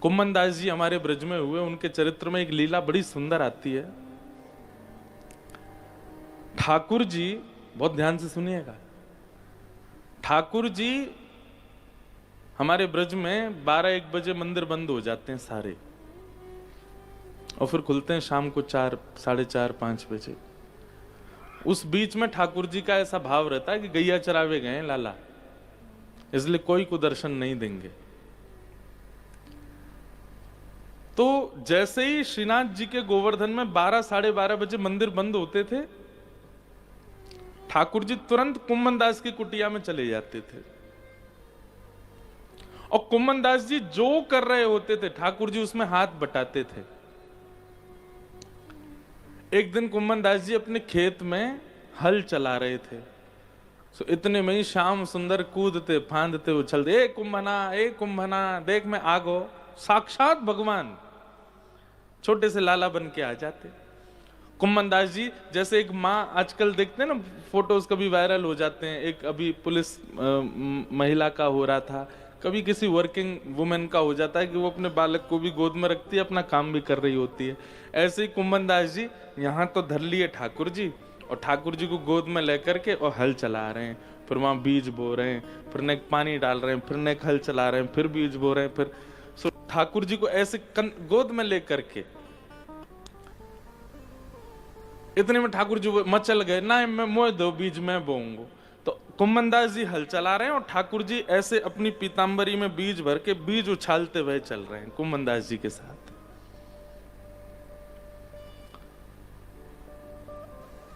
कुम्मन दास जी हमारे ब्रज में हुए, उनके चरित्र में एक लीला बड़ी सुंदर आती है। ठाकुर जी, बहुत ध्यान से सुनिएगा, ठाकुर जी हमारे ब्रज में 12-1 बजे मंदिर बंद हो जाते हैं सारे, और फिर खुलते हैं शाम को 4, 4:30, 5 बजे। उस बीच में ठाकुर जी का ऐसा भाव रहता है कि गैया चरावे गए लाला, इसलिए कोई को दर्शन नहीं देंगे। तो जैसे ही श्रीनाथ जी के गोवर्धन में 12, 12:30 बजे मंदिर बंद होते थे, ठाकुर जी तुरंत कुम्मन दास की कुटिया में चले जाते थे, और कुम्मन दास जी जो कर रहे होते थे ठाकुर जी उसमें हाथ बटाते थे। एक दिन कुम्मन दास जी अपने खेत में हल चला रहे थे, तो इतने में ही श्याम सुंदर कूदते फांदते उछलते, ए कुंभना देख मैं आगो, साक्षात भगवान छोटे से लाला बन के आ जाते। कुम्मन दास जी जैसे एक माँ, आजकल देखते हैं ना फोटोज कभी वायरल हो जाते हैं, एक अभी पुलिस महिला का हो रहा था, कभी किसी वर्किंग वुमेन का हो जाता है कि वो अपने बालक को भी गोद में रखती है, अपना काम भी कर रही होती है। ऐसे ही कुम्मन दास जी यहाँ तो धर लिए ठाकुर जी, और ठाकुर जी को गोद में लेकर के और हल चला रहे हैं, फिर वहां बीज बो रहे हैं, फिर नेक पानी डाल रहे हैं, फिर नेक हल चला रहे हैं, फिर बीज बो रहे हैं, फिर ठाकुर जी को ऐसे गोद में लेकर के, इतने में ठाकुर जी मचल गए, ना मैं मोह दो बीज मैं बोऊंगा। तो कुम्मन दास जी हल चला रहे हैं और ठाकुर जी ऐसे अपनी पीतांबरी में बीज भर के बीज उछालते हुए चल रहे हैं कुम्मन दास जी के साथ।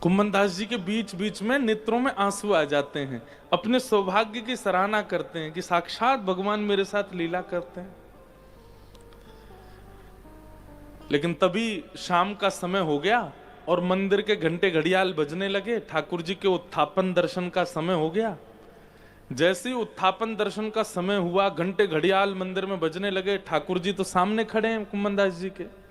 कुम्मन दास जी के बीच बीच में नेत्रों में आंसू आ जाते हैं, अपने सौभाग्य की सराहना करते हैं कि साक्षात भगवान मेरे साथ लीला करते हैं। लेकिन तभी शाम का समय हो गया और मंदिर के घंटे घड़ियाल बजने लगे, ठाकुर जी के उत्थापन दर्शन का समय हो गया। जैसे ही उत्थापन दर्शन का समय हुआ, घंटे घड़ियाल मंदिर में बजने लगे, ठाकुर जी तो सामने खड़े हैं कुम्मन दास जी के।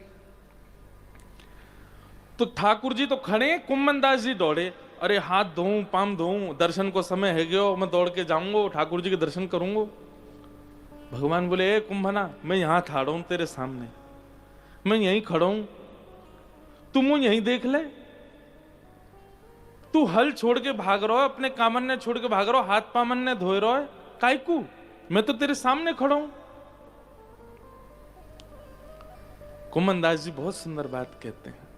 तो ठाकुर जी तो खड़े, कुम्मन दास जी दौड़े, अरे हाथ धोऊं पाम धोऊं, दर्शन को समय है गयो, मैं दौड़ के जाऊंगा ठाकुर जी के दर्शन करूंगा। भगवान बोले, ए कुंभना, मैं यहां खड़ा हूं तेरे सामने, मैं यहीं खड़ा हूं, तू मुझे यहीं देख ले। तू हल छोड़ के भाग रहा है, अपने कामन्ने छोड़ के भाग रहा है, हाथ पामन्ने धोए रहा है, कायकू, मैं तो तेरे सामने खड़ा हूं। कुम्मन दास जी बहुत सुंदर बात कहते हैं,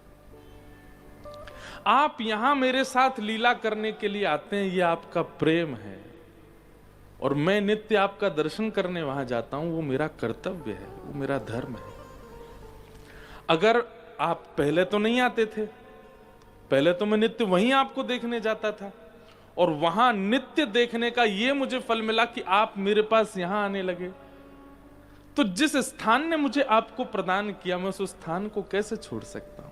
आप यहां मेरे साथ लीला करने के लिए आते हैं, यह आपका प्रेम है, और मैं नित्य आपका दर्शन करने वहां जाता हूं, वो मेरा कर्तव्य है, वो मेरा धर्म है। अगर आप पहले तो नहीं आते थे, पहले तो मैं नित्य वहीं आपको देखने जाता था, और वहां नित्य देखने का ये मुझे फल मिला कि आप मेरे पास यहां आने लगे, तो जिस स्थान ने मुझे आपको प्रदान किया, मैं उस स्थान को कैसे छोड़ सकता हूं।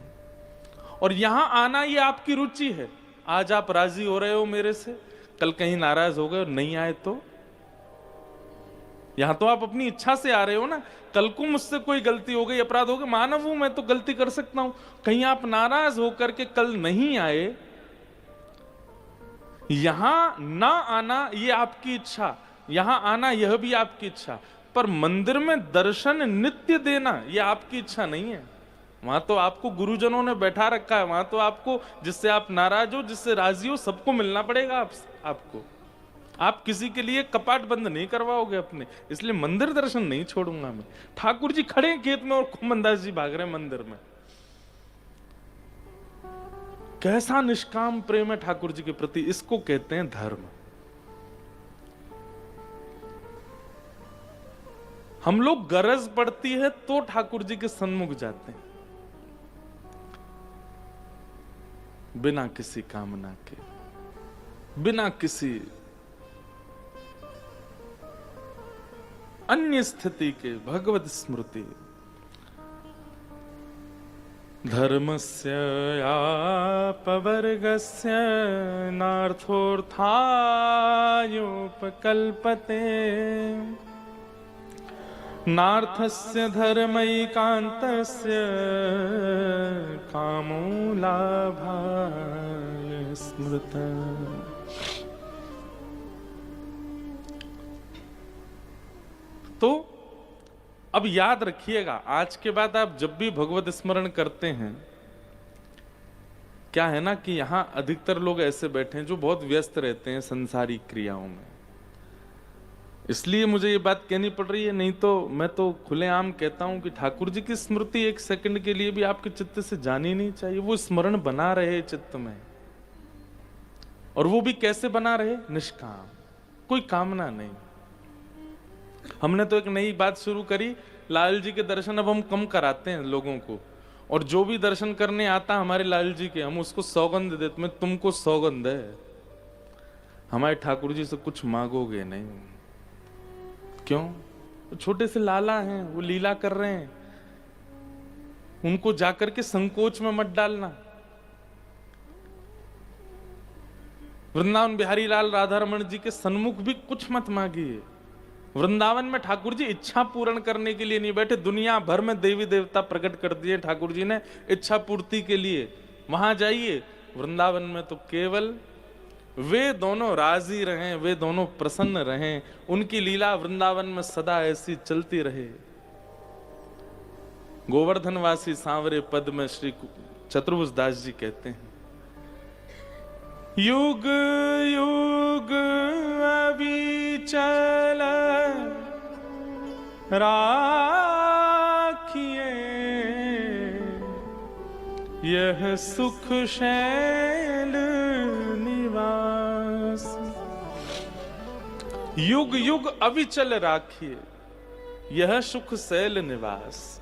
और यहां आना ये आपकी रुचि है, आज आप राजी हो रहे हो मेरे से, कल कहीं नाराज हो गए और नहीं आए तो, यहां तो आप अपनी इच्छा से आ रहे हो ना, कल को मुझसे कोई गलती हो गई, अपराध हो गया, मानव हूं मैं तो गलती कर सकता हूं, कहीं आप नाराज होकर के कल नहीं आए, यहां ना आना ये आपकी इच्छा, यहां आना यह भी आपकी इच्छा, पर मंदिर में दर्शन नित्य देना यह आपकी इच्छा नहीं है। वहां तो आपको गुरुजनों ने बैठा रखा है, वहां तो आपको, जिससे आप नाराज हो जिससे राजी हो, सबको मिलना पड़ेगा आपको, आप किसी के लिए कपाट बंद नहीं करवाओगे अपने, इसलिए मंदिर दर्शन नहीं छोड़ूंगा मैं। ठाकुर जी खड़े खेत में और कुम्मन दास जी भाग रहे हैं मंदिर में। कैसा निष्काम प्रेम है ठाकुर जी के प्रति, इसको कहते हैं धर्म। हम लोग गरज पड़ती है तो ठाकुर जी के सन्मुख जाते हैं, बिना किसी कामना के, बिना किसी अन्य स्थिति के, भगवत स्मृति। धर्मस्य यापवर्गस्य नार्थोऽर्थायोपकल्पते, नार्थस्य धर्मैकान्तस्य कामो लाभाय स्मृतः। तो अब याद रखिएगा, आज के बाद आप जब भी भगवत स्मरण करते हैं, क्या है ना कि यहां अधिकतर लोग ऐसे बैठे हैं जो बहुत व्यस्त रहते हैं संसारिक क्रियाओं में, इसलिए मुझे ये बात कहनी पड़ रही है। नहीं तो मैं तो खुलेआम कहता हूं कि ठाकुर जी की स्मृति एक सेकंड के लिए भी आपके चित्त से जानी नहीं चाहिए। वो स्मरण बना रहे चित्त में, और वो भी कैसे बना रहे? निष्काम, कोई कामना नहीं। हमने तो एक नई बात शुरू करी, लाल जी के दर्शन अब हम कम कराते हैं लोगों को, और जो भी दर्शन करने आता हमारे लाल जी के, हम उसको सौगंध देते। मैं तुमको सौगंध है, हमारे ठाकुर जी से कुछ मांगोगे नहीं। क्यों? तो छोटे से लाला हैं, वो लीला कर रहे हैं, उनको जाकर के संकोच में मत डालना। वृंदावन बिहारी लाल राधा रमन जी के सन्मुख भी कुछ मत मांगिए। वृंदावन में ठाकुर जी इच्छा पूर्ण करने के लिए नहीं बैठे, दुनिया भर में देवी देवता प्रकट कर दिए ठाकुर जी ने इच्छा पूर्ति के लिए। वहां जाइए, वृंदावन में तो केवल वे दोनों राजी रहें, वे दोनों प्रसन्न रहें, उनकी लीला वृंदावन में सदा ऐसी चलती रहे। गोवर्धनवासी सांवरे पद में श्री चतुर्भुज दास जी कहते हैं, युग युग अविचल राखिए यह सुख शैल निवास। युग युग अविचल राखिए यह सुख शैल निवास।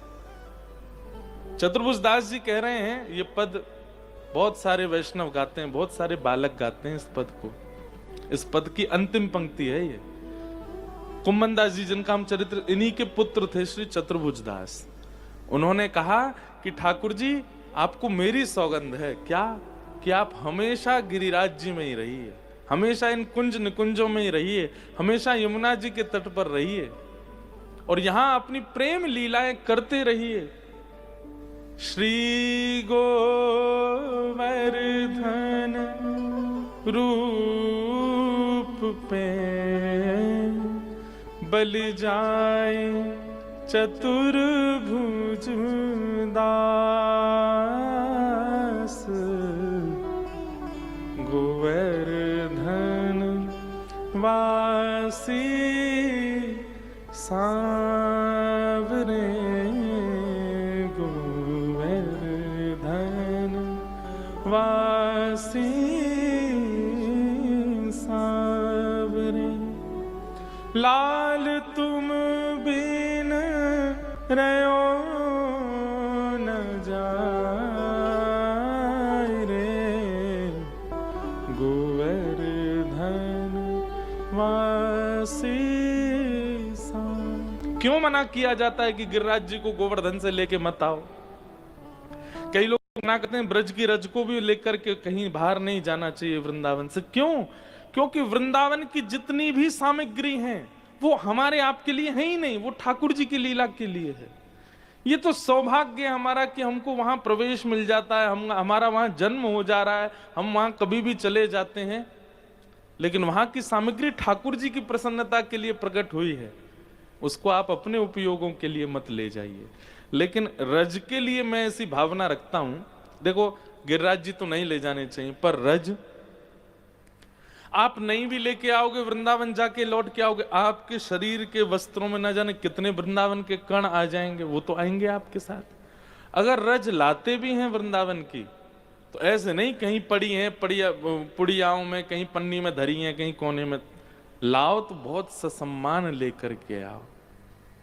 चतुर्भुज दास जी कह रहे हैं, ये पद बहुत सारे वैष्णव गाते हैं, बहुत सारे बालक गाते हैं इस पद को। इस पद की अंतिम पंक्ति है ये। कुम्मन दास जी, जिनका हम चरित्र, इन्हीं के पुत्र थे श्री चतुर्भुज दास। उन्होंने कहा कि ठाकुर जी आपको मेरी सौगंध है, क्या कि आप हमेशा गिरिराज जी में ही रहिए, हमेशा इन कुंज निकुंजों में ही रहिए, हमेशा यमुना जी के तट पर रहिए, और यहां अपनी प्रेम लीलाएं करते रहिए। श्री गोवर्धन रूप पे बल जाए चतुर्भुज दास। गोवर्धन वासी सांवरे, वासी सांवरे, लाल तुम बिन रहो न जाए रे, गोवर्धन वासी सांवरे। क्यों मना किया जाता है कि गिरिराज जी को गोवर्धन से लेके मत आओ? कई लोग मना करते हैं ब्रज की रज को भी लेकर के कहीं बाहर नहीं जाना चाहिए वृंदावन से। क्यों? क्योंकि वृंदावन की जितनी भी सामग्री हैं वो हमारे आपके लिए है ही नहीं, वो ठाकुर जी की लीला के लिए है। ये तो सौभाग्य है हमारा कि हमको वहां प्रवेश मिल जाता है, हमारा वहां जन्म हो जा रहा है, हम वहां कभी भी चले जाते हैं। लेकिन वहां की सामग्री ठाकुर जी की प्रसन्नता के लिए प्रकट हुई है, उसको आप अपने उपयोगों के लिए मत ले जाइए। लेकिन रज के लिए मैं ऐसी भावना रखता हूं, देखो गिरिराज जी तो नहीं ले जाने चाहिए, पर रज आप नहीं भी लेके आओगे, वृंदावन जाके लौट के आओगे, आपके शरीर के वस्त्रों में न जाने कितने वृंदावन के कण आ जाएंगे, वो तो आएंगे आपके साथ। अगर रज लाते भी हैं वृंदावन की, तो ऐसे नहीं कहीं पड़ी हैं पुड़ियाओं में, कहीं पन्नी में धरी हैं, कहीं कोने में। लाओ तो बहुत ससम्मान लेकर के आओ,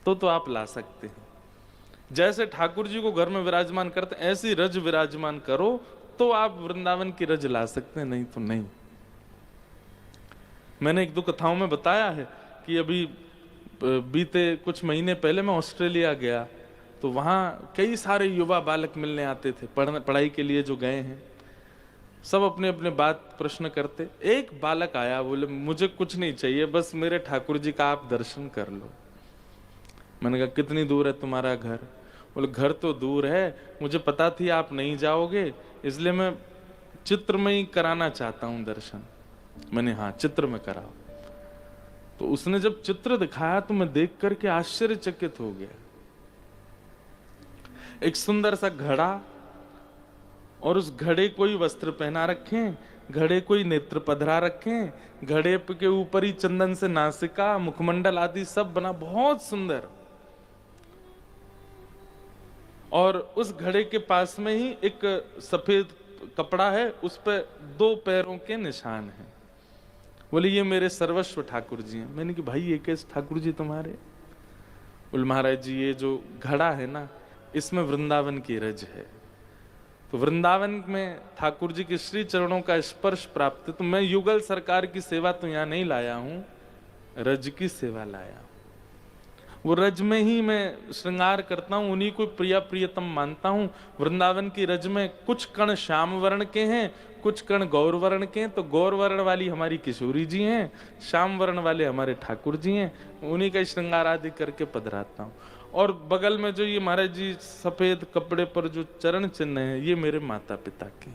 तो आप ला सकते हैं। जैसे ठाकुर जी को घर में विराजमान करते ऐसी रज विराजमान करो, तो आप वृंदावन की रज ला सकते हैं, नहीं तो नहीं। मैंने एक दो कथाओं में बताया है कि अभी बीते कुछ महीने पहले मैं ऑस्ट्रेलिया गया, तो वहाँ कई सारे युवा बालक मिलने आते थे, पढ़ाई के लिए जो गए हैं, सब अपने अपने बात प्रश्न करते। एक बालक आया, बोले मुझे कुछ नहीं चाहिए, बस मेरे ठाकुर जी का आप दर्शन कर लो। मैंने कहा कितनी दूर है तुम्हारा घर? बोले घर तो दूर है, मुझे पता थी आप नहीं जाओगे, इसलिए मैं चित्र में ही कराना चाहता हूं दर्शन। मैंने हाँ चित्र में कराओ। तो उसने जब चित्र दिखाया तो मैं देख करके आश्चर्यचकित हो गया। एक सुंदर सा घड़ा, और उस घड़े को ही वस्त्र पहना रखें, घड़े को ही नेत्र पधरा रखें, घड़े के ऊपर ही चंदन से नासिका, मुखमंडल आदि सब बना, बहुत सुंदर। और उस घड़े के पास में ही एक सफेद कपड़ा है, उस पर 2 पैरों के निशान हैं। बोले ये मेरे सर्वस्व ठाकुर जी हैं। मैंने कि भाई ये कैसे ठाकुर जी तुम्हारे? बोले महाराज जी ये जो घड़ा है ना, इसमें वृंदावन की रज है, तो वृंदावन में ठाकुर जी के श्री चरणों का स्पर्श प्राप्त है, तो मैं युगल सरकार की सेवा तो यहाँ नहीं लाया हूं, रज की सेवा लाया हूं। वो रज में ही मैं श्रृंगार करता हूं, उन्हीं को प्रिया प्रियतम मानता हूं। वृंदावन की रज में कुछ कण श्याम वर्ण के हैं, कुछ कण गौर वर्ण के हैं, तो गौर वर्ण वाली हमारी किशोरी जी हैं, श्याम वर्ण वाले हमारे ठाकुर जी हैं, उन्हीं का श्रृंगार आदि करके पधराता हूं। और बगल में जो ये महाराज जी सफेद कपड़े पर जो चरण चिन्ह है, ये मेरे माता पिता के।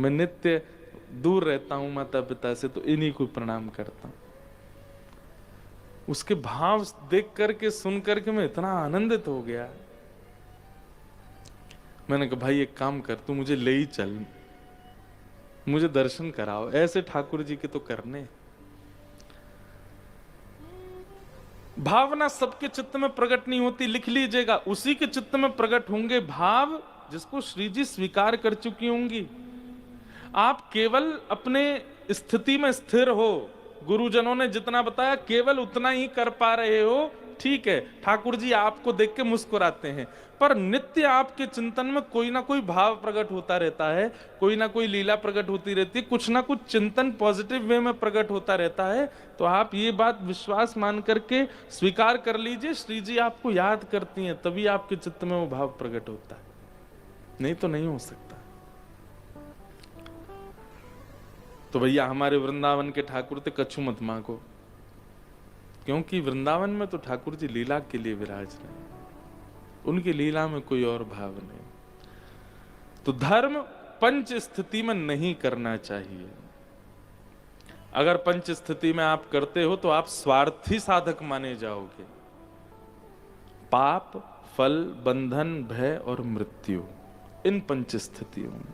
मैं नित्य दूर रहता हूं माता पिता से, तो इन्हीं को प्रणाम करता हूं। उसके भाव देख करके सुन करके मैं इतना आनंदित हो गया। मैंने कहा भाई एक काम कर, तू मुझे ले ही चल, मुझे दर्शन कराओ, ऐसे ठाकुर जी के तो करने। भावना सबके चित्त में प्रकट नहीं होती, लिख लीजिएगा, उसी के चित्त में प्रकट होंगे भाव जिसको श्री जी स्वीकार कर चुकी होंगी। आप केवल अपने स्थिति में स्थिर हो, गुरुजनों ने जितना बताया केवल उतना ही कर पा रहे हो, ठीक है, ठाकुर जी आपको देख के मुस्कुराते हैं, पर नित्य आपके चिंतन में कोई ना कोई भाव प्रकट होता रहता है, कोई ना कोई लीला प्रकट होती रहती है, कुछ ना कुछ चिंतन पॉजिटिव वे में प्रकट होता रहता है। तो आप ये बात विश्वास मान करके स्वीकार कर लीजिए, श्री जी आपको याद करती हैं, तभी आपके चित्त में वो भाव प्रकट होता है, नहीं तो नहीं हो सकता। तो भैया हमारे वृंदावन के ठाकुर थे, कछु मत मांगो, क्योंकि वृंदावन में तो ठाकुर जी लीला के लिए विराज रहे हैं, उनकी लीला में कोई और भाव नहीं। तो धर्म पंच स्थिति में नहीं करना चाहिए। अगर पंच स्थिति में आप करते हो तो आप स्वार्थी साधक माने जाओगे। पाप, फल, बंधन, भय और मृत्यु, इन पंच स्थितियों में